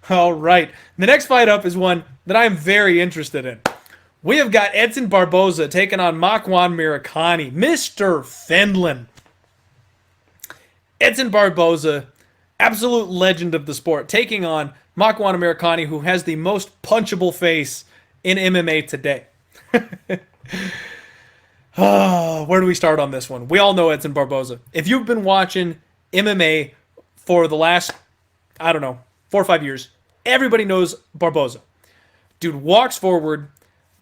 All right. The next fight up is one that I am very interested in. We have got Edson Barboza taking on Makwan Amirkhani, Mr. Finland. Edson Barboza, absolute legend of the sport, taking on Makwan Amirkhani, who has the most punchable face in MMA today. Where do we start on this one? We all know Edson Barboza. If you've been watching MMA for the last, I don't know, 4 or 5 years, everybody knows Barboza. Dude walks forward,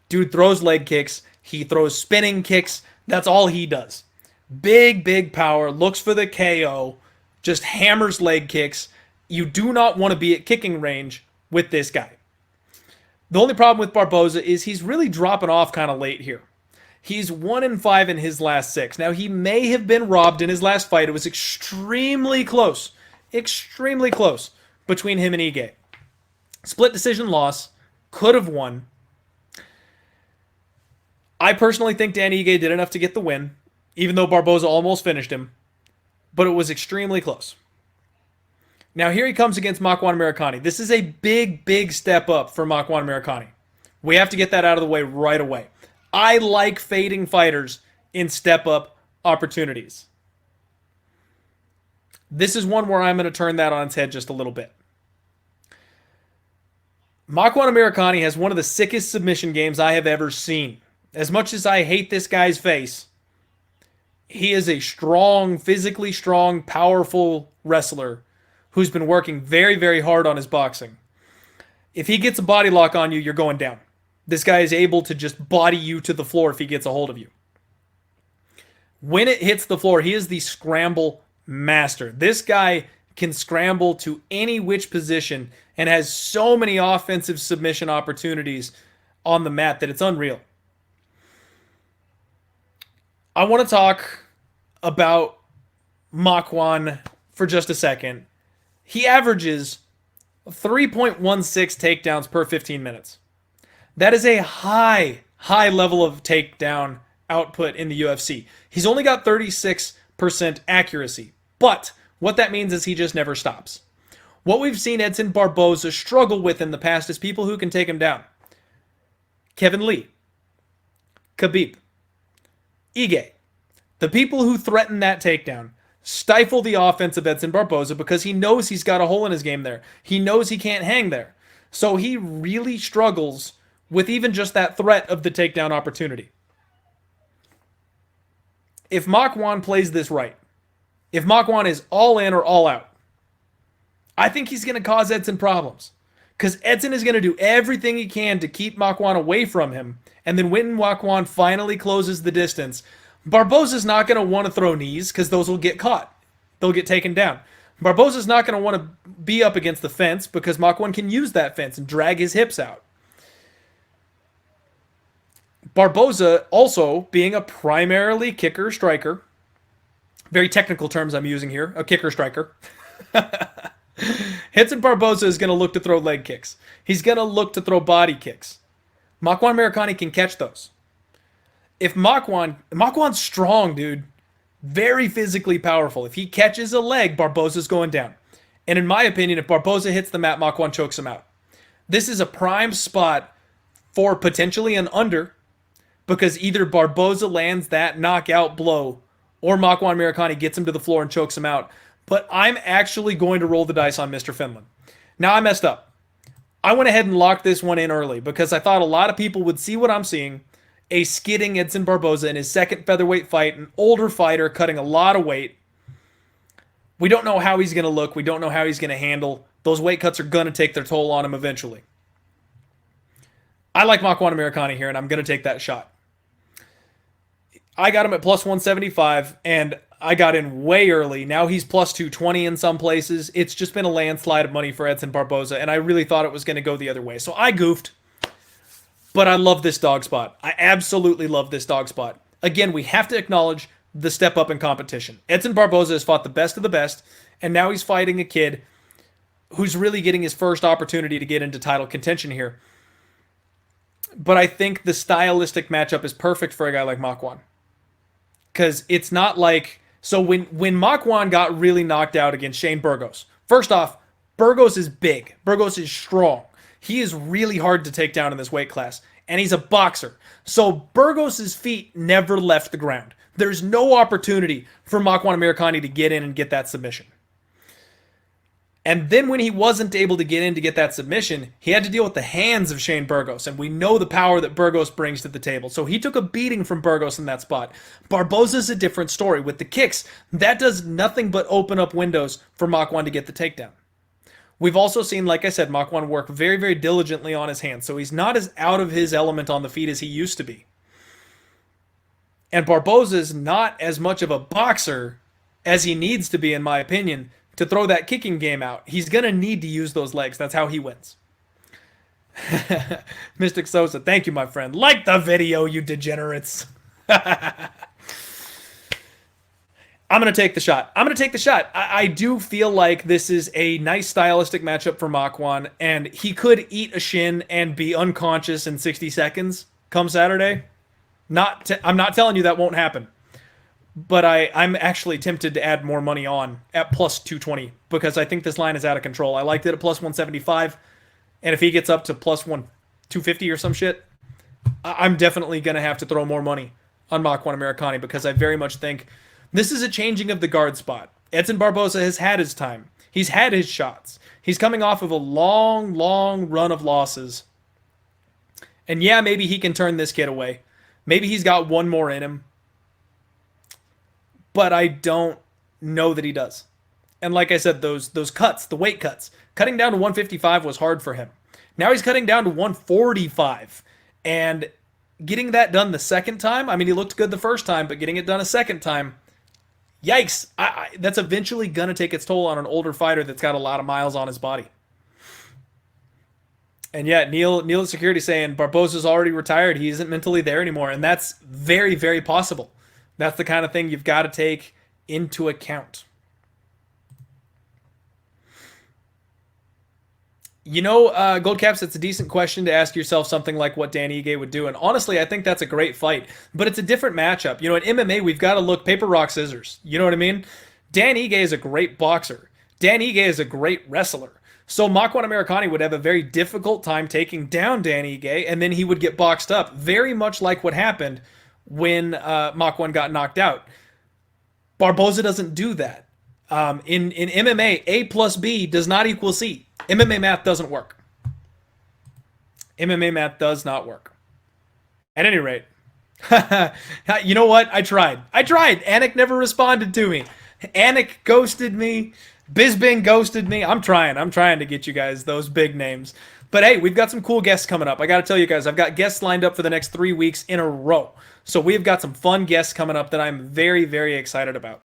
dude throws leg kicks, he throws spinning kicks. That's all he does. Big, big power, looks for the KO, just hammers leg kicks. You do not want to be at kicking range with this guy. The only problem with Barboza is he's really dropping off kind of late here. He's 1-5 in his last 6. Now, he may have been robbed in his last fight. It was extremely close between him and Ige. Split decision loss, could have won. I personally think Dan Ige did enough to get the win, even though Barboza almost finished him, but it was extremely close. Now, here he comes against Makwan Amirkhani. This is a big, big step up for Makwan Amirkhani. We have to get that out of the way right away. I like fading fighters in step-up opportunities. This is one where I'm going to turn that on its head just a little bit. Makwan Amirkhani has one of the sickest submission games I have ever seen. As much as I hate this guy's face, he is a strong, physically strong, powerful wrestler who's been working very, very hard on his boxing. If he gets a body lock on you, you're going down. This guy is able to just body you to the floor if he gets a hold of you. When it hits the floor, he is the scramble master. This guy can scramble to any which position and has so many offensive submission opportunities on the mat that it's unreal. I want to talk about Makwan for just a second. He averages 3.16 takedowns per 15 minutes. That is a high level of takedown output in the UFC. He's only got 36% accuracy, but what that means is he just never stops. What we've seen Edson Barboza struggle with in the past is people who can take him down. Kevin Lee, Khabib, Ige. The people who threaten that takedown stifle the offense of Edson Barboza because he knows he's got a hole in his game there. He knows he can't hang there. So he really struggles with even just that threat of the takedown opportunity. If Makwan plays this right, if Makwan is all in or all out, I think he's going to cause Edson problems. Because Edson is going to do everything he can to keep Makwan away from him. And then when Makwan finally closes the distance, Barboza's not going to want to throw knees because those will get caught. They'll get taken down. Barboza's not going to want to be up against the fence because Makwan can use that fence and drag his hips out. Barboza also being a primarily kicker striker, very technical terms I'm using here, a kicker striker. Edson Barboza is going to look to throw leg kicks. He's going to look to throw body kicks. Makwan Amirkhani can catch those. If Makwan's strong, dude, very physically powerful. If he catches a leg, Barboza's going down. And in my opinion, if Barboza hits the mat, Makwan chokes him out. This is a prime spot for potentially an under, because either Barboza lands that knockout blow or Makwan Amirkhani gets him to the floor and chokes him out. But I'm actually going to roll the dice on Mr. Finland. Now, I messed up. I went ahead and locked this one in early because I thought a lot of people would see what I'm seeing. A skidding Edson Barboza in his second featherweight fight, an older fighter cutting a lot of weight. We don't know how he's going to look. We don't know how he's going to handle. Those weight cuts are going to take their toll on him eventually. I like Makwan Amirkhani here, and I'm going to take that shot. I got him at plus 175, and I got in way early. Now he's plus 220 in some places. It's just been a landslide of money for Edson Barboza, and I really thought it was going to go the other way. So I goofed, but I love this dog spot. I absolutely love this dog spot. Again, we have to acknowledge the step up in competition. Edson Barboza has fought the best of the best, and now he's fighting a kid who's really getting his first opportunity to get into title contention here. But I think the stylistic matchup is perfect for a guy like Makwan. Because it's not like... So when Makwan got really knocked out against Shane Burgos, first off, Burgos is big. Burgos is strong. He is really hard to take down in this weight class, and he's a boxer. So Burgos' feet never left the ground. There's no opportunity for Makwan Amirkhani to get in and get that submission. And then when he wasn't able to get in to get that submission, he had to deal with the hands of Shane Burgos. And we know the power that Burgos brings to the table. So he took a beating from Burgos in that spot. Barboza's a different story. With the kicks, that does nothing but open up windows for Makwan to get the takedown. We've also seen, like I said, Makwan work very, very diligently on his hands. So he's not as out of his element on the feet as he used to be. And Barboza's not as much of a boxer as he needs to be, in my opinion, to throw that kicking game out. He's going to need to use those legs. That's how he wins. Mystic Sosa, thank you, my friend. Like the video, you degenerates. I'm going to take the shot. I do feel like this is a nice stylistic matchup for Makwan, and he could eat a shin and be unconscious in 60 seconds come Saturday. I'm not telling you that won't happen. But I'm actually tempted to add more money on at plus 220 because I think this line is out of control. I liked it at plus 175, and if he gets up to plus 250 or some shit, I'm definitely going to have to throw more money on Makwan Amirkhani because I very much think this is a changing of the guard spot. Edson Barboza has had his time. He's had his shots. He's coming off of a long, long run of losses. And yeah, maybe he can turn this kid away. Maybe he's got one more in him. But I don't know that he does. And like I said, those cuts, the weight cuts, cutting down to 155 was hard for him. Now he's cutting down to 145. And getting that done the second time, I mean, he looked good the first time, but getting it done a second time, yikes. That's eventually going to take its toll on an older fighter that's got a lot of miles on his body. And yet, Neil at Security saying Barboza's already retired. He isn't mentally there anymore. And that's very, very possible. That's the kind of thing you've got to take into account. You know, Gold Caps, it's a decent question to ask yourself something like what Dan Ige would do. And honestly, I think that's a great fight. But it's a different matchup. You know, in MMA, we've got to look paper, rock, scissors. You know what I mean? Dan Ige is a great boxer. Dan Ige is a great wrestler. So Makwan Amirkhani would have a very difficult time taking down Dan Ige, and then he would get boxed up. Very much like what happened when Makwan got knocked out. Barboza doesn't do that. In MMA, A plus B does not equal C. MMA math doesn't work. MMA math does not work. At any rate, you know what? I tried. Anik never responded to me. Anik ghosted me. Bizbing ghosted me. I'm trying to get you guys those big names. But hey, we've got some cool guests coming up. I got to tell you guys, I've got guests lined up for the next 3 weeks in a row. So we've got some fun guests coming up that I'm very, very excited about.